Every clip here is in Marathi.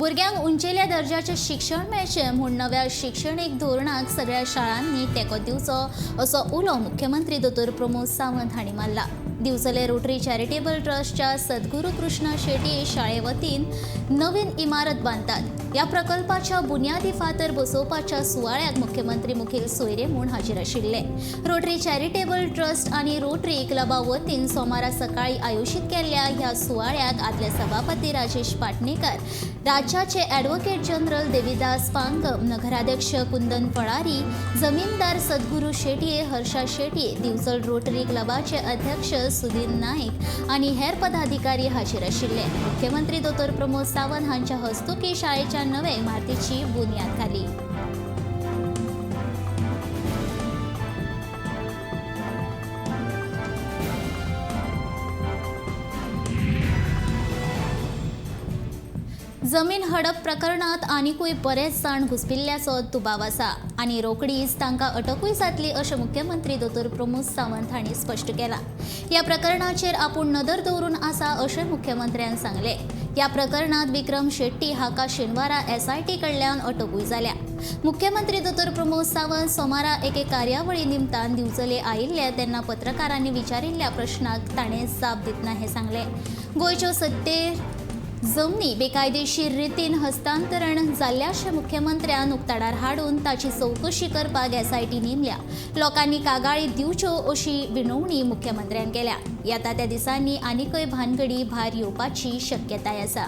भुरग्यांक उंचेल्या दर्जाचें शिक्षण मेळचें म्हूण नव्या शिक्षणीक धोरणाक सगळ्या शाळांनी तेंको दिवचो असो उलो मुख्यमंत्री दोतोर प्रमोद सावंत हांणी मारला। दिवचले रोटरी चॅरिटेबल ट्रस्टच्या सद्गुरू कृष्णा शेट्ये शाळे वतीन नवीन इमारत बांदतात। ह्या प्रकल्पाच्या बुन्यादी फातर बसोवपाच्या सुवाळ्याक मुख्यमंत्री मुखेल सोयरे म्हूण हाजीर आशिल्ले। रोटरी चॅरिटेबल ट्रस्ट आनी रोटरी क्लबा वतीन सोमारा सकाळी आयोजीत केल्ल्या ह्या सुवाळ्याक आदले सभापती राजेश पाटणेकर, राज्याचे ॲडव्होकेट जनरल देविदास पांगम, नगराध्यक्ष कुंदन पळारी, जमीनदार सद्गुरू शेट्ये, हर्षा शेट्ये, दिवचल रोटरी क्लबाचे अध्यक्ष सुधीर नाईक आनी हेर पदाधिकारी हाजीर आशिल्ले। मुख्यमंत्री दोतोर प्रमोद सावंत हांच्या हस्तुकी शाळेच्या नव्या इमारतीची बुन्याद घाली। जमीन हडप प्रकरणात आनीकूय बरेच जाण घुस्पिल्ल्याचो दुबाव आसा आनी रोखडीच तांकां अटकूय जातली अशें मुख्यमंत्री दोतोर प्रमोद सावंत हांणी स्पश्ट केलां। ह्या प्रकरणाचेर आपूण नदर दवरून आसा अशें मुख्यमंत्र्यान सांगलें। ह्या प्रकरणात विक्रम शेट्टी हाका शेनवारा SIT कडल्यान अटकूय जाल्या। मुख्यमंत्री दोतोर प्रमोद सावंत सोमारा एके कार्यावळी निमतान दिवचले आयिल्ले तेन्ना पत्रकारांनी विचारिल्ल्या प्रश्नाक ताणें जाप दितना हें सांगलें। गोंयच्यो 70 जमनी बेकायदेशीर रितीन हस्तांतरण जाल्ल्याचे मुख्यमंत्र्यान उक्ताडार हाडून ताची चवकशी करपाक SIT नेमल्या। लोकांनी कागाळी दिवच्यो अशी विनवणी मुख्यमंत्र्यान केल्या। येता त्या दिसांनी आनीकय भानगडी भायर येवपाची शक्यताय आसा।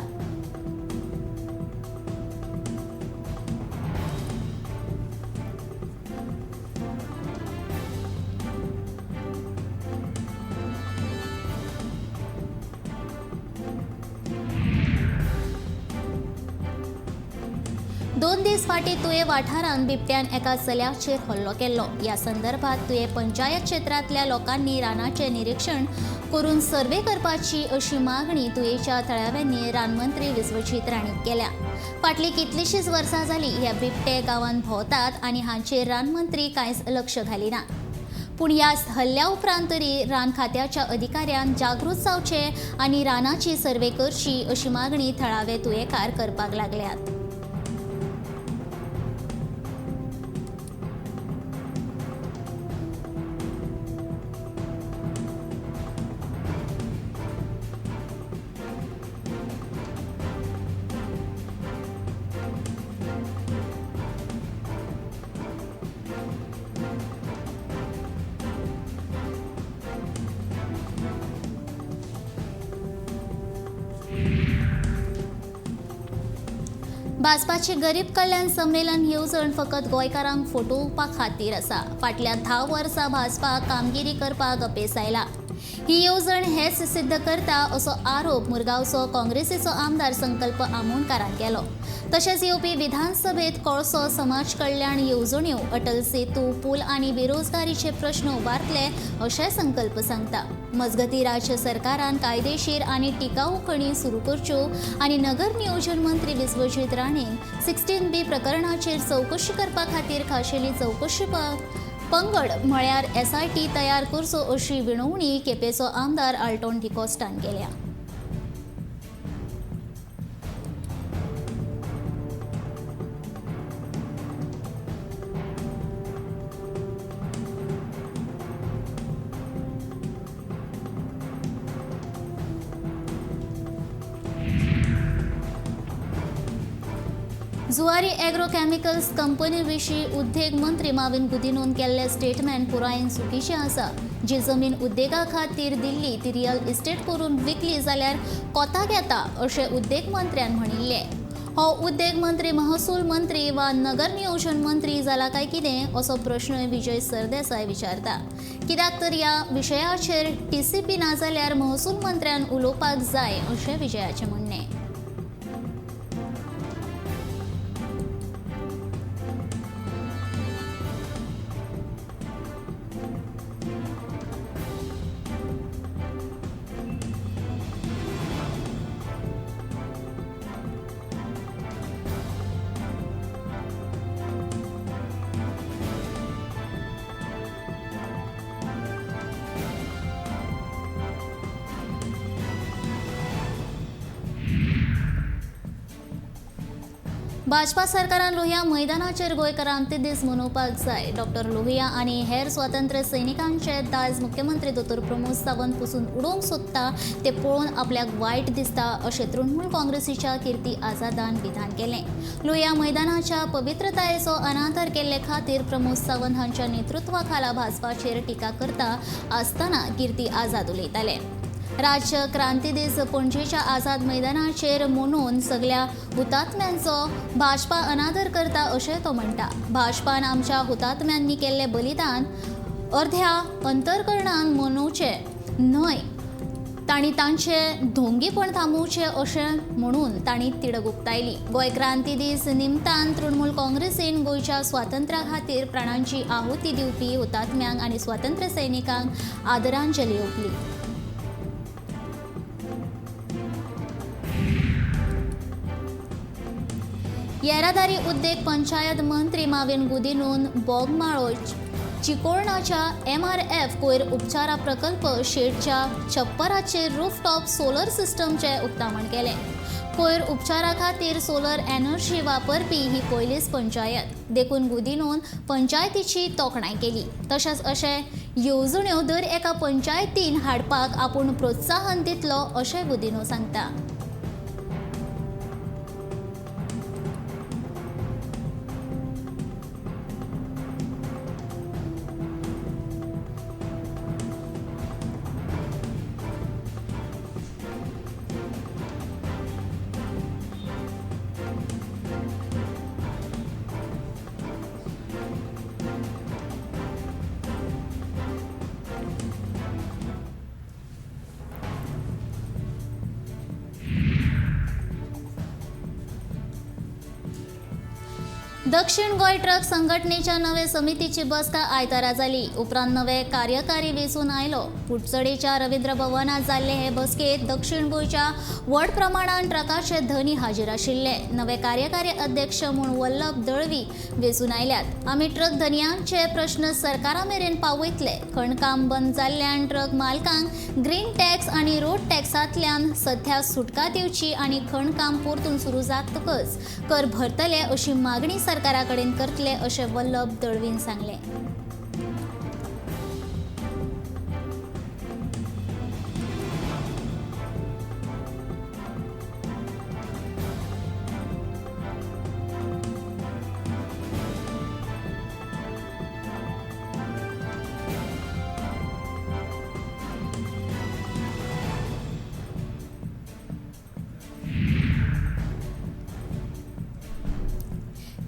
दोन दीस फाटीं तुये वाठारांत बिबट्यान एका चल्याचेर हल्लो केल्लो। ह्या संदर्भात तुये पंचायत क्षेत्रांतल्या लोकांनी रानाचें निरीक्षण करून सर्वे करपाची अशी मागणी तुयेच्या थळाव्यांनी रानमंत्री विश्वजीत राणीक केल्या। फाटलीं कितलींशींच वर्सां जालीं हे बिबटे गांवांत भोंवतात आनी हांचेर रानमंत्री कांयच लक्ष घालिना। पूण ह्या हल्ल्या उपरांत तरी रान खात्याच्या अधिकाऱ्यांक जागृत जावचें आनी रानाची सर्वे करची अशी मागणी थळावे तुयेकार करपाक लागल्यात। भाजपाचे गरीब कल्याण संमेलन येवजण फकत गोंयकारांक फटोवपा खातीर आसा। फाटल्या 10 वर्सां भाजपा कामगिरी करपाक अपेस आयला। ही येवजण हेच सिद्ध करता असो आरोप मुरगांवचो काँग्रेसीचो आमदार संकल्प आमोणकारान केलो। तशेंच येवपी विधानसभेत कोळसो समाज कल्याण येवजण्यो, अटल सेतू, पूल आनी बेरोजगारीचे प्रश्न उबारतले अशें संकल्प सांगता। मजगती राज्य सरकारान कायदेशीर आनी टिकाऊ खणी सुरू करच्यो आनी नगर नियोजन मंत्री विश्वजीत राणेन 16B प्रकरणाचेर चवकशी करपा खातीर खाशेली चवकशी पंगड म्हळ्यार SIT तयार करचो अशी विनवणी केपेंचो आमदार आल्टोन डिकोस्टान केल्या। जुवारी एग्रो केमिकल्स कंपनी विशीं उद्देग मंत्री माविन गुदिनोन केल्लें स्टेटमेंट पुरायेन चुकीचें आसा। जी जमीन उद्देगा खातीर दिल्ली ती रियल इस्टेट करून विकली जाल्यार कोताक येता अशें उद्देग मंत्र्यान म्हणिल्लें। हो उद्देग मंत्री महसूल मंत्री वा नगर नियोजन मंत्री जाला काय कितें असो प्रश्न विजय सरदेसाय विचारता। कित्याक तर ह्या विशयाचेर TCP ना जाल्यार महसूल मंत्र्यान उलोवपाक जाय अशें विजयाचें म्हणणें। भाजपा सरकारान लोहिया मैदानाचेर गोंयकारांक दीस मनोवपाक जाय. डॉक्टर लोहिया आनी हेर स्वातंत्र्य सैनिकांचे दायज मुख्यमंत्री दोतोर प्रमोद सावंत पुसून उडोवंक सोदता ते पळोवन आपल्याक वायट दिसता अशें तृणमूल काँग्रेसीच्या कीर्ती आझादान विधान केलें. लोहिया मैदानाच्या पवित्रतायेचो अनादर केल्ले खातीर प्रमोद सावंत हांच्या नेतृत्वा खाला भाजपाचेर टिका करता आसतना कीर्ती आझाद उलयताले. राज्य क्रांती दीस पणजेच्या आझाद मैदानाचेर मनोवन सगळ्या हुतात्म्यांचो भाजपा अनादर करता अशें तो म्हणटा. भाजपान आमच्या हुतात्म्यांनी केल्लें बलिदान अर्ध्या अंतरकरणान मनोवचें न्हय, तांणी तांचें ढोंगीपण थांबोवचें अशें म्हणून तांणी तिडक उक्तायली. गोंय क्रांती दीस निमतान तृणमूल काँग्रेसीन गोंयच्या स्वातंत्र्या खातीर प्राणांची आहुती दिवपी हुतात्म्यांक आनी स्वातंत्र्य सैनिकांक आदरांजली ओंपली. येरादारी उद्देग पंचायत मंत्री माविन गुदिन्हून बोगमाळो चिकोळणाच्या MRF कोयर उपचारा प्रकल्प शेडच्या छप्पराचेर रूफटॉप सोलर सिस्टमचे उक्तावण केलें. कोयर उपचारा खातीर सोलर एनर्जी वापरपी ही पयलीच पंचायत. देखून गुदिन्हून पंचायतीची तोखणाय केली. तशेंच अशे येवजण्यो दर एका पंचायतीन हाडपाक आपूण प्रोत्साहन दितलो अशें गुदिन्हो सांगता. दक्षिण गोंय ट्रक संघटनेच्या नवे समितीची बसका आयतारा जाली. उपरांत नवे कार्यकारी वेंचून आयलो. कुडचडेंच्या रवींद्र भवनात जाल्ले हे बसकेत दक्षिण गोंयच्या व्हड प्रमाणात ट्रकाचे धनी हाजीर आशिल्ले. नवे कार्यकारी अध्यक्ष म्हूण वल्लभ दळवी वेंचून आयल्यात. आमी ट्रक धन्यांचे प्रश्न सरकारा मेरेन पावयतले. खणकाम बंद जाल्ल्यान ट्रक मालकांक ग्रीन टॅक्स आनी रोड टॅक्सांतल्यान सध्या सुटका दिवची आनी खणकाम परतून सुरू जातकच कर भरतले अशी मागणी सरकारा कडेन करतले अशें वल्लभ दळवीन सांगलें.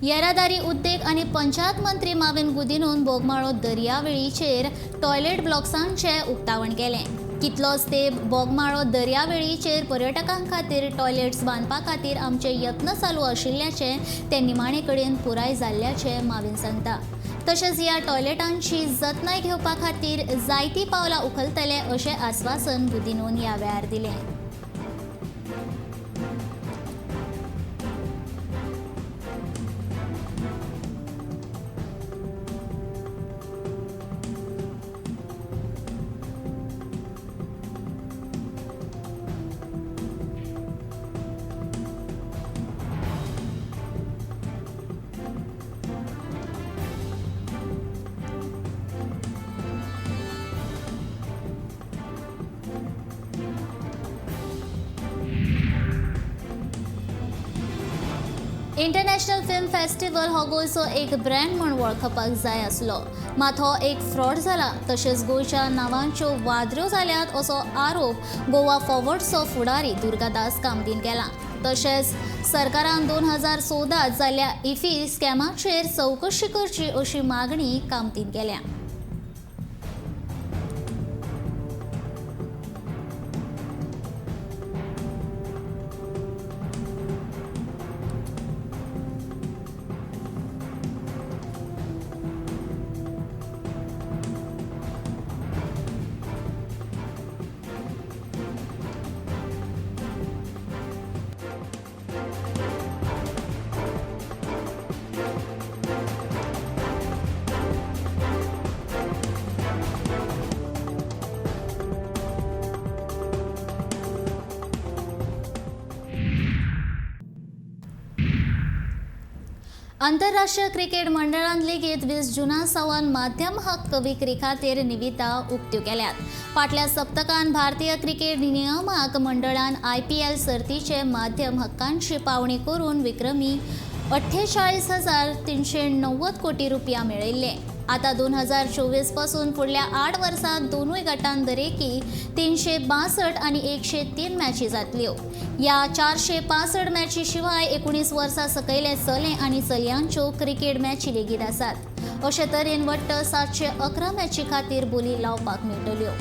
येरादारी उद्देग आनी पंचायत मंत्री माविन गुदिन्हून बोगमाळो दर्यावेळीचेर टॉयलेट ब्लॉक्सांचे उक्तावण केलें. कितलोच तेंप बोगमाळो दर्यावेळीचेर पर्यटकां खातीर टॉयलेट्स बांदपा खातीर आमचे यत्न चालू आशिल्ल्याचे ते निमाणे कडेन पुराय जाल्ल्याचे माविन सांगता. तशेंच ह्या टॉयलेटांची जतनाय घेवपा खातीर जायतीं पावलां उखलतले अशें आस्वासन गुदिन्हून ह्या वेळार दिलें. इंटरनॅशनल फिल्म फेस्टिवल हो गोंयचो एक ब्रँड म्हूण वळखपाक जाय आसलो, मात हो एक फ्रॉड जाला. तशेंच गोंयच्या नांवांच्यो वादऱ्यो जाल्यात असो आरोप गोवा फॉरवर्डचो फुडारी दुर्गादास कामतीन केला. तशेंच सरकारान 2014 जाल्ल्या इफ्फी स्कॅमाचेर चवकशी करची अशी मागणी कामतीन केल्या. आंतरराष्ट्रीय क्रिकेट मंडळान लेगीत 20 जूना सावन माध्यम हक्क विक्री खातीर निविदा उक्त्यो केल्यात. फाटल्या सप्तकान भारतीय क्रिकेट नियामक मंडळान IPL सर्तीचे माध्यम हक्कांची पावणी करून विक्रमी 48,390 कोटी रुपया मेळयले. आता 2024 पासून फुडल्या 8 वर्सांत दोनूय गटांत दरेकी 362 आणि 103 मॅची जातल्यो. या 465 मॅची शिवाय 19 वर्सां सकयले चले आनी चलयांच्यो क्रिकेट मॅची लेगीत आसात. अशे तरेन वट्ट 711 मॅची खातीर बोली लावपाक मेळटल्यो.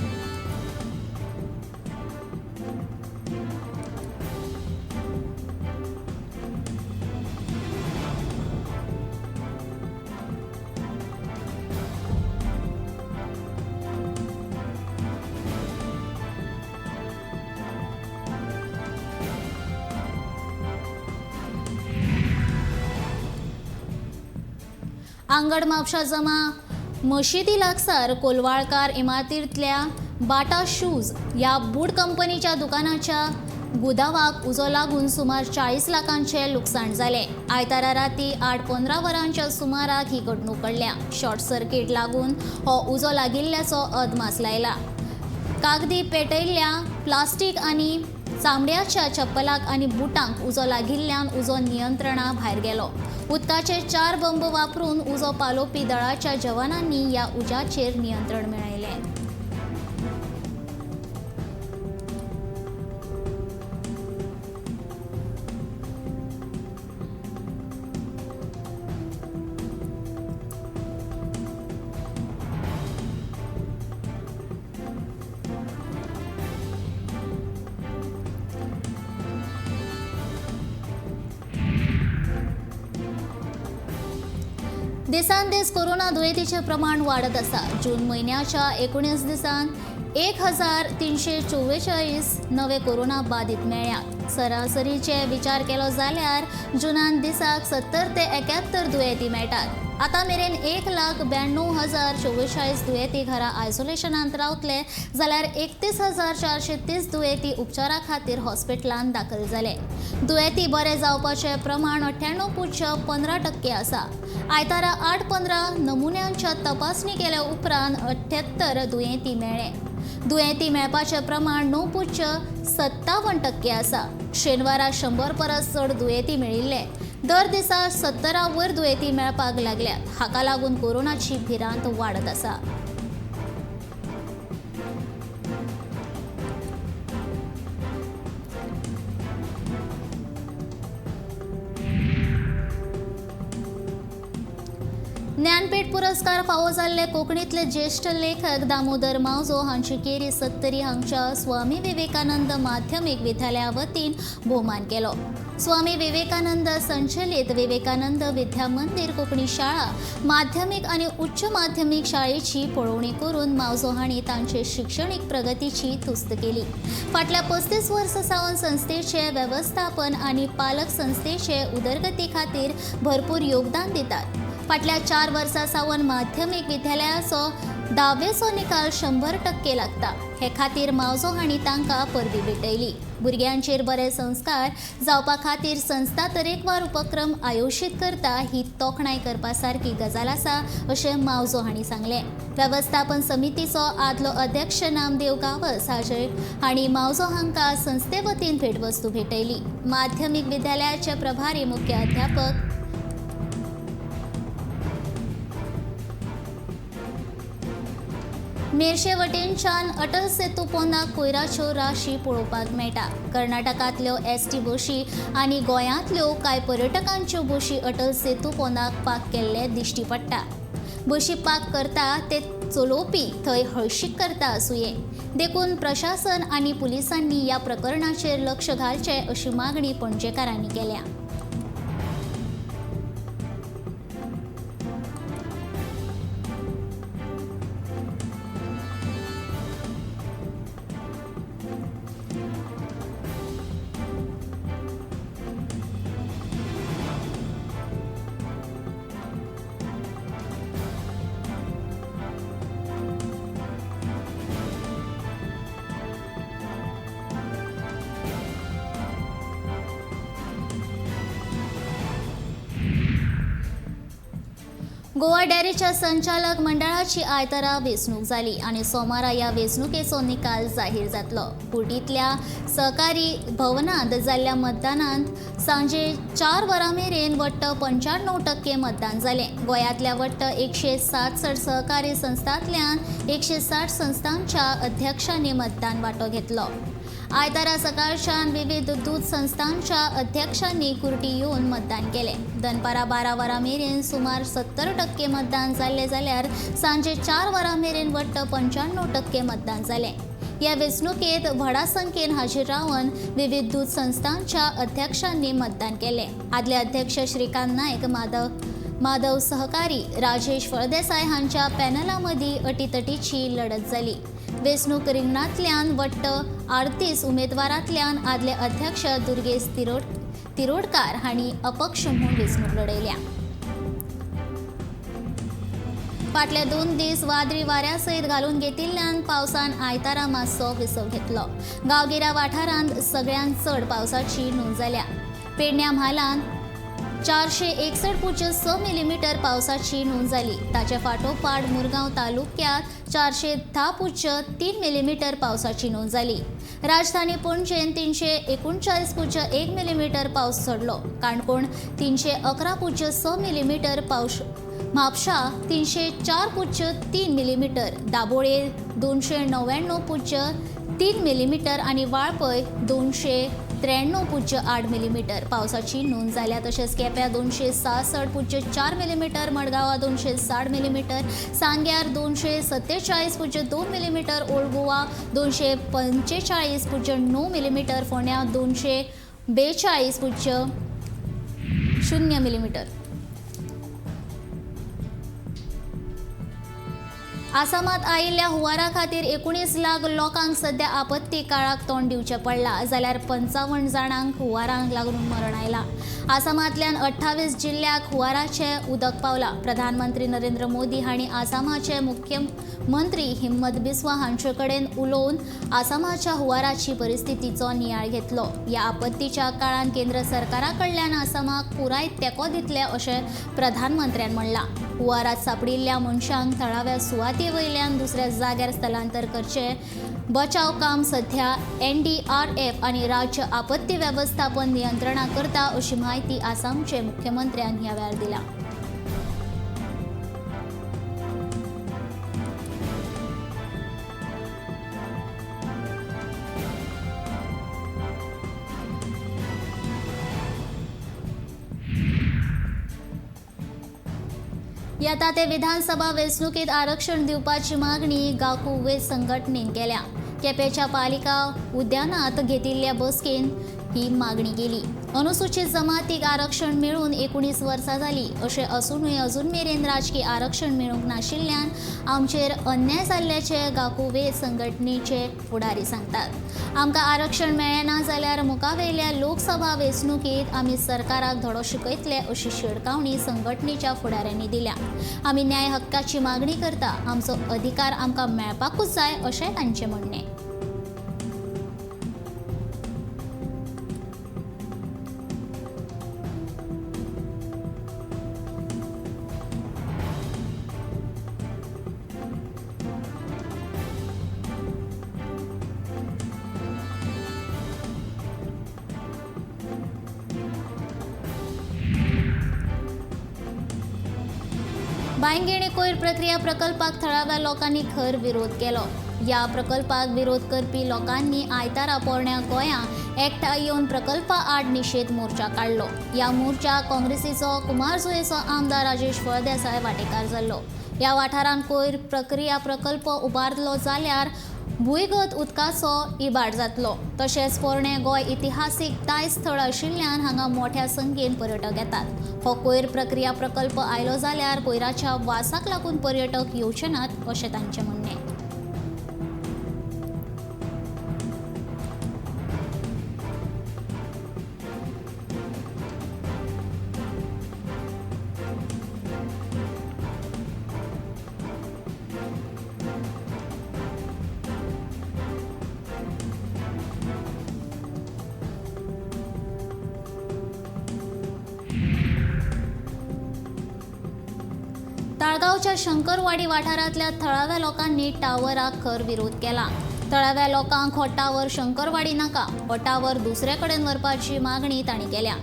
आंगड म्हापशा जमा मशिदी लागसार कोलवाळकार इमारतींतल्या बाटा शूज ह्या बूट कंपनीच्या दुकानाच्या गुदावाक उजो लागून सुमार 40 लाखांचे लुकसाण जाले. आयतारा राती 8:15 वरांच्या सुमाराक ही घडणूक घडल्या. शॉर्ट सर्किट लागून हो उजो लागिल्ल्याचो अदमास लायला. कागदी पेटयल्ल्या प्लास्टीक आनी चामड्याच्या चप्पलाक आनी बुटांक उजो लागिल्ल्यान उजो नियंत्रणा भायर गेलो. उदकाचे 4 बंब वापरून उजो पालोवपी दळाच्या जवानांनी ह्या उज्याचेर नियंत्रण मेळयलें. दिसान दीस कोरोना दुयेंतीचे प्रमाण वाडत आसा. जून म्हयन्याच्या 19 दिसांत 1,344 नवे कोरोना बाधित मेळ्ळ्यात. सरासरीचे विचार केलो जाल्यार जुनान दिसाक 70 ते 71 दुयेंती मेळटात. आतां मेरेन 1,92,044 दुयेंती घरा आयसोलेशनांत रावतले जाल्यार 31,430 दुयेंती उपचारा खातीर हॉस्पिटलांत दाखल जाले. दुयेंती बरे जावपाचे प्रमाण 98.15% आसा. आयतारा 8:15 नमुन्यांच्या तपासणी केल्या उपरांत 78 दुयेंती मेळ्ळे. दुयेंती मेळपाचे प्रमाण 9.57% आसा. शेनवारा 100 परस चड दुयेंती मेळिल्ले. दर दिसा 70 वयर दुयेंती मेळपाक लागल्यात. हाका लागून कोरोनाची भिरांत वाडत आसा. ज्ञानपीठ पुरस्कार फावो जाल्ले कोंकणीतले ज्येष्ठ लेखक दामोदर मावजो हांची केरी 70 हांगच्या स्वामी विवेकानंद माध्यमीक विद्यालया वतीन भोवमान केलो. स्वामी विवेकानंद संचलित विवेकानंद विद्या मंदिर कोंकणी शाळा माध्यमीक आनी उच्च माध्यमीक शाळेची पळोवणी करून मावजो हांणी तांचे शिक्षणीक प्रगतीची तुस्त केली. फाटल्या 35 वर्सां सावन संस्थेचे वेवस्थापन आनी पालक संस्थेचे उदरगती खातीर भरपूर योगदान दितात. फाटल्या 4 वर्सां सावन माध्यमीक विद्यालयाचो 10वेचो निकाल 100% लागता. हे खातीर मावजो हांणी तांकां परबी भेटयली. भुरग्यांचेर बरे संस्कार जावपा खातीर संस्था तरेकवार उपक्रम आयोजीत करता ही तोखणाय करपा सारकी गजाल आसा अशें मावजो हांणी सांगलें. वेवस्थापन समितीचो आदलो अध्यक्ष नामदेव गांवस हांणी मावजो हांकां संस्थे वतीन भेटवस्तू भेटयली. माध्यमीक विद्यालयाचे प्रभारी मुख्याध्यापक मेर्शे वटेनच्यान अटल सेतू पोंदाक कोयराच्यो राशी पळोवपाक मेळटा. कर्नाटकांतल्यो ST बशी आनी गोंयांतल्यो कांय पर्यटकांच्यो बशी अटल सेतू पोंदाक पाक केल्ले दिश्टी पडटा. बशी पाक करता ते चलोवपी थंय हळशीक करता आसुये. देखून प्रशासन आनी पुलिसांनी ह्या प्रकरणाचेर लक्ष घालचें अशी मागणी पणजेकारांनी केल्या. गोवा डेअरीच्या संचालक मंडळाची आयतारा वेंचणूक जाली आणि सोमारा ह्या वेंचणुकेचो निकाल जाहीर जातलो. कुर्टींतल्या सहकारी भवनांत जाल्ल्या मतदानांत सांजे 4 वरां मेरेन वट्ट 95% मतदान जालें. गोंयांतल्या वट्ट 167 सहकारी संस्थांतल्यान 160 संस्थांच्या अध्यक्षांनी मतदान वांटो घेतलो. आयतारा सकाळच्यान विविध दूध संस्थांच्या अध्यक्षांनी कुर्टी येवन मतदान केलें. दनपारां 12 वरां मेरेन सुमार 70% मतदान जाल्लें जाल्यार सांजे 4 वरां मेरेन वट्ट 95% मतदान जालें. ह्या वेंचणुकेंत व्हडा संख्येन हाजीर रावन विविध दूध संस्थांच्या अध्यक्षांनी मतदान केलें. आदले अध्यक्ष श्रीकांत नायक, माधव सहकारी, राजेश फळदेसाय हांच्या पॅनला मदीं अटीतटीची लढत जाली. वेंचणूक रिंगणांतल्यान वट्ट 38 उमेदवारांतल्यान आदले अध्यक्ष दुर्गेश तिरोडकार हांणी अपक्ष म्हूण वेंचणूक लढयल्या. फाटले 2 दीस वादळी वाऱ्या सयत घालून घेतिल्ल्यान पावसान आयतारा मातसो विसव घेतलो. गांवगिऱ्या वाठारांत सगळ्यांत चड पावसाची नोंद जाल्या. पेडण्यां म्हालांत 461.6 मिलीमीटर पावसाची नोंद जाली. ताचे फाटोफाट मुरगांव तालुक्यांत 410.3 मिलीमीटर पावसाची नोंद जाली. राजधानी पणजेन 339.1 मिलीमीटर पावस चडलो. काणकोण 311.6 मिलीमीटर पावस, म्हापशा 304.3 मिलीमीटर, दाबोळे 299.3 मिलीमीटर आणि वाळपय 293.8 मिलीमीटर पावसाची नोंद जाल्या. तशेंच केप्यां 266.4 मिलीमीटर, मडगांवां 260 मिलीमीटर, सांग्यार 247.2 मिलीमीटर, ओल्ड गोवा 245.9 मिलीमीटर, फोंड्यां 242.0 मिलीमीटर. आसामात आयिल्ल्या हुंवारा खातीर 19 लाख लोकांक सध्या आपत्ती काळाक तोंड दिवचें पडलां, जाल्यार 55 जाणांक हुंवाराक लागून मरण आयलां. आसामांतल्यान 28 जिल्ह्याक हुंवाराचें उदक पावलां. प्रधानमंत्री नरेंद्र मोदी हांणी आसामाचे मुख्यमंत्री हिमंत बिस्वा हांचे कडेन उलोवन आसामाच्या हुंवाराची परिस्थितीचो नियाळ घेतलो. ह्या आपत्तीच्या काळांत केंद्र सरकारा कडल्यान आसामाक पुराय तेंको दितले अशें प्रधानमंत्र्यान म्हणलां. हुंवारात सांपडिल्ल्या मनशांक थळाव्या सुवाती वयल्यान दुसऱ्या जाग्यार स्थलांतर करचे. बचाव काम सध्या NDRF आनी राज्य आपत्ती वेवस्थापन नियंत्रणा करता अशी माहिती आसामचे मुख्यमंत्र्यान ह्या वेळार दिल्या. येता ते विधानसभा वेंचणुकेंत आरक्षण दिवपाची मागणी गांवकुवे संघटनेन केल्या. केपेंच्या पालिका उद्यानांत घेतिल्ल्या बसकेन ही मागणी केली. अनुसूचित जमातीक आरक्षण मेळून 19 वर्सां जाली. अशें असूनय अजून मेरेन राजकीय आरक्षण मेळूंक नाशिल्ल्यान आमचेर अन्याय जाल्ल्याचे गांवकुवे संघटनेचे फुडारी सांगतात. आमकां आरक्षण मेळ्ळें ना जाल्यार मुखावेल्या लोकसभा वेंचणुकेंत आमी सरकाराक धडो शिकयतले अशी शिडकावणी संघटनेच्या फुडाऱ्यांनी दिल्या. आमी न्याय हक्काची मागणी करता. आमचो अधिकार आमकां मेळपाकूच जाय अशें तांचें म्हणणें. बांयगेणे कोयर प्रक्रिया प्रकल्पाक थळाव्या लोकांनी खर विरोध केलो. ह्या प्रकल्पाक विरोध करपी लोकांनी आयतारा पोरण्या गोंयांत एकठांय येवन प्रकल्पा आड निशेध मोर्चा काडलो. ह्या मोर्चाक काँग्रेसीचो कुमारजुंवेचो आमदार राजेश फळदेसाय वांटेकार जाल्लो. ह्या वाठारांत कोयर प्रक्रिया प्रकल्प उबारलो जाल्यार भुंयगत उदकाचो इबाड जातलो. तशेंच पोरणे गोंय इतिहासीक दायज स्थळ आशिल्ल्यान हांगा मोठ्या संख्येन पर्यटक येतात. हो कोयर प्रक्रिया प्रकल्प आयलो जाल्यार कोयराच्या वासाक लागून पर्यटक येवचे नात अशें तांचें म्हणणें. ताळगावच्या शंकरवाडी वाठारांतल्या थळाव्या लोकांनी टावराक खर विरोध केला. थळाव्या लोकांक हो टावर शंकरवाडी नाका, हो टावर दुसरे कडेन व्हरपाची मागणी तांणी केल्या.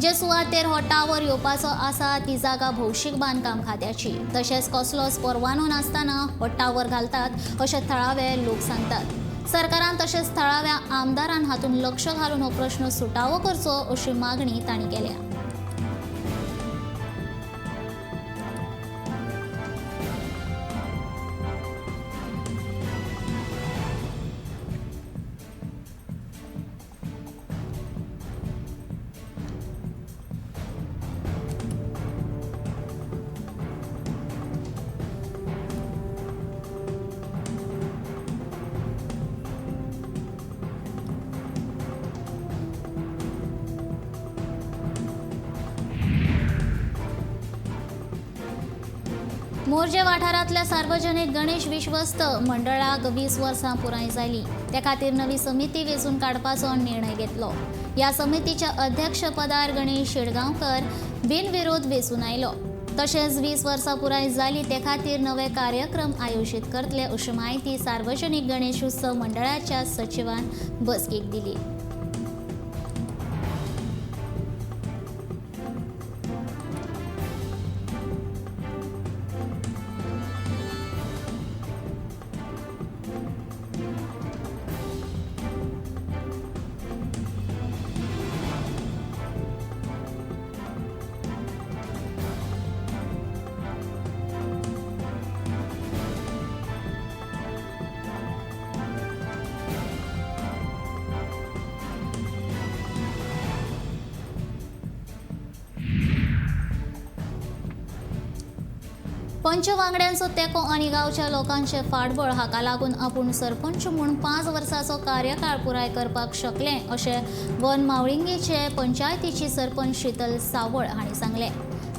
जे सुवातेर हो टावर येवपाचो आसा ती जागा भौशीक बांदकाम खात्याची, तशेंच कसलोच परवानो नासतना हो टावर घालतात अशें थळावे लोक सांगतात. सरकारान तशेंच थळाव्या आमदारान हातूंत लक्ष घालून हो प्रश्न सुटावो करचो अशी मागणी तांणी केल्या. मोर्जे वाठारांतल्या सार्वजनीक गणेश विश्वस्त मंडळाक 20 वर्सां पुराय जाली. त्या खातीर नवी समिती वेंचून काडपाचो निर्णय घेतलो. ह्या समितीच्या अध्यक्षपदार गणेश शेडगांवकर बिनविरोध वेंचून आयलो. तशेंच 20 वर्सां पुराय जाली ते खातीर नवे कार्यक्रम आयोजीत करतले अशी माहिती सार्वजनीक गणेश उत्सव मंडळाच्या सचिवान बसकेक दिली. पंच वांगड्यांचो तेंको आनी गांवच्या लोकांचे फाटबळ हाका लागून आपूण सरपंच म्हूण 5 वर्सांचो कार्यकाळ पुराय करपाक शकलें अशें वन मावळिंगेचे पंचायतीची सरपंच शीतल सावळ हांणी सांगलें.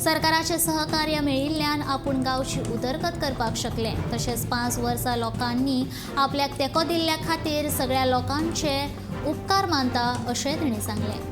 सरकाराचें सहकार्य मेळिल्ल्यान आपूण गांवची उदरगत करपाक शकलें. तशेंच 5 वर्सां लोकांनी आपल्याक तेंको दिल्ल्या खातीर सगळ्या लोकांचे उपकार मानता अशें तांणी सांगलें.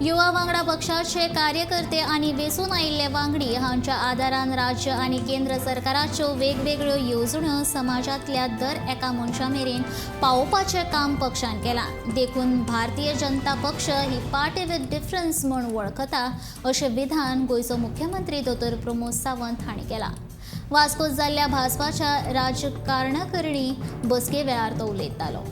युवा वांगडा पक्षाचे कार्यकर्ते आनी वेंचून आयिल्ले वांगडी हांच्या आदारान राज्य आनी केंद्र सरकाराच्यो वेगवेगळ्यो येवजण्यो समाजांतल्या दर एका मनशा मेरेन पावोवपाचें काम पक्षान केलां. देखून भारतीय जनता पक्ष ही पार्टी विथ डिफरन्स म्हूण वळखता अशें विधान गोंयचो मुख्यमंत्री दोतोर प्रमोद सावंत हांणी केलां. वास्कोत जाल्ल्या भाजपाच्या राजकारणाकरणी बसके वेळार तो उलयतालो.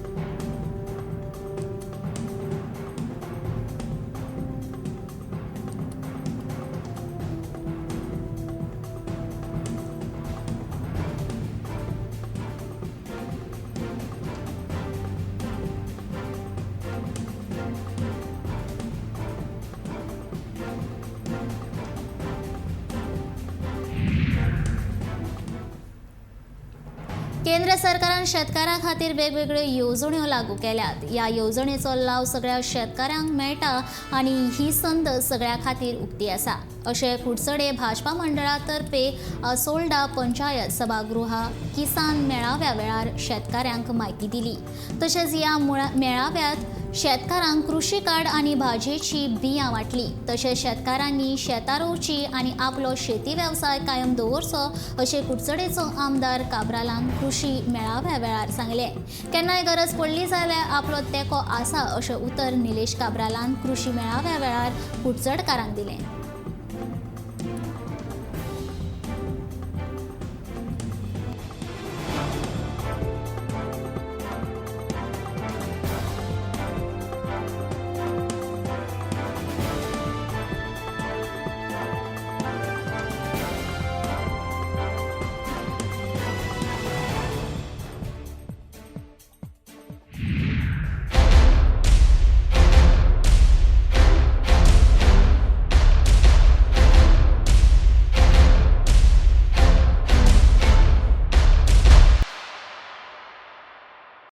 केंद्र सरकारान शेतकारां खातीर वेगवेगळ्यो येवजण्यो लागू केल्यात. ह्या येवजणेचो लाव सगळ्या शेतकाऱ्यांक मेळटा आनी ही संद सगळ्या खातीर उक्ती आसा अशें कुडचडे भाजपा मंडळा तर्फे आसोल्डा पंचायत सभागृहा किसान मेळाव्या वेळार शेतकाऱ्यांक म्हायती दिली. तशेंच ह्या मेळाव्यांत शेतकारांक कृषी कार्ड आनी भाजयेची बियां वांटली. तशेंच शेतकारांनी शेतां रोवची आनी आपलो शेती वेवसाय कायम दवरचो अशें कुडचडेचो आमदार काब्रालान कृषी मेळाव्या वेळार सांगलें. केन्नाय गरज पडली जाल्यार आपलो तेंको आसा अशें उतर निलेश काब्रालान कृषी मेळाव्या वेळार कुडचडकारांक दिलें.